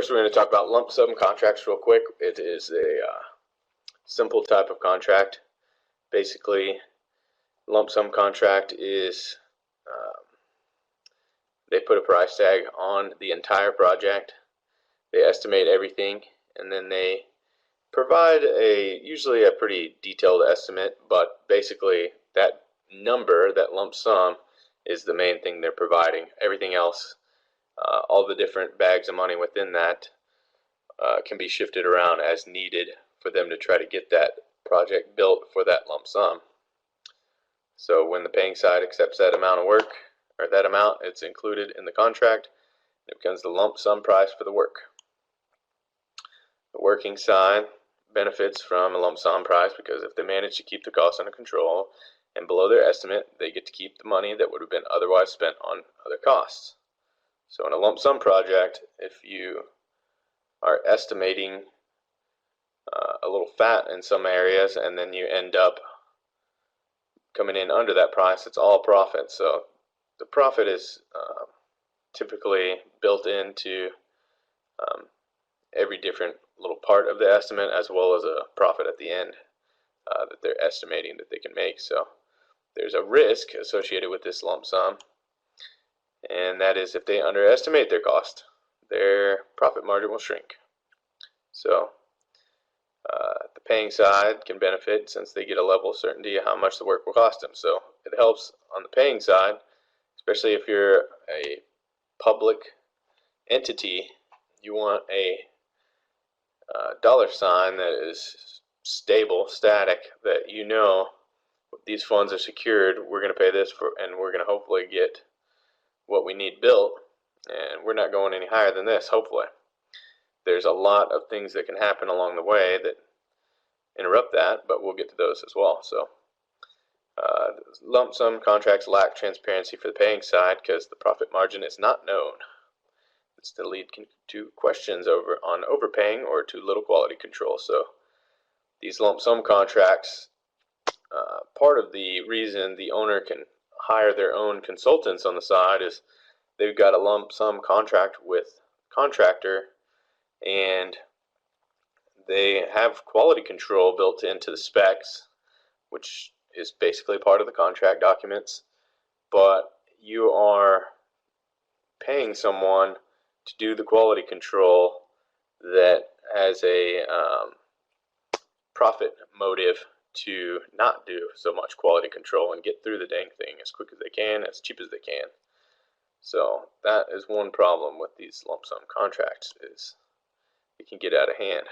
First, we're going to talk about lump sum contracts real quick. It is a simple type of contract. Basically, lump sum contract is they put a price tag on the entire project. They estimate everything, and then they provide usually a pretty detailed estimate, but basically that number, that lump sum, is the main thing they're providing. Everything else, all the different bags of money within that can be shifted around as needed for them to try to get that project built for that lump sum. So when the paying side accepts that amount of work, or that amount, it's included in the contract. It becomes the lump sum price for the work. The working side benefits from a lump sum price because if they manage to keep the costs under control and below their estimate, they get to keep the money that would have been otherwise spent on other costs. So in a lump sum project, if you are estimating a little fat in some areas and then you end up coming in under that price, it's all profit. So the profit is typically built into every different little part of the estimate, as well as a profit at the end that they're estimating that they can make. So there's a risk associated with this lump sum, and that is if they underestimate their cost, their profit margin will shrink. So the paying side can benefit since they get a level of certainty of how much the work will cost them. So it helps on the paying side, especially if you're a public entity. You want a dollar sign that is stable, static, that you know these funds are secured, we're going to pay this for, and we're going to hopefully get what we need built, and we're not going any higher than this, hopefully. There's a lot of things that can happen along the way that interrupt that, but we'll get to those as well. So lump sum contracts lack transparency for the paying side because the profit margin is not known. It's to lead to questions on overpaying or too little quality control. So these lump sum contracts, part of the reason the owner can hire their own consultants on the side is they've got a lump sum contract with contractor, and they have quality control built into the specs, which is basically part of the contract documents, but you are paying someone to do the quality control that has a profit motive to not do so much quality control and get through the dang thing as quick as they can, as cheap as they can. So that is one problem with these lump sum contracts, is it can get out of hand.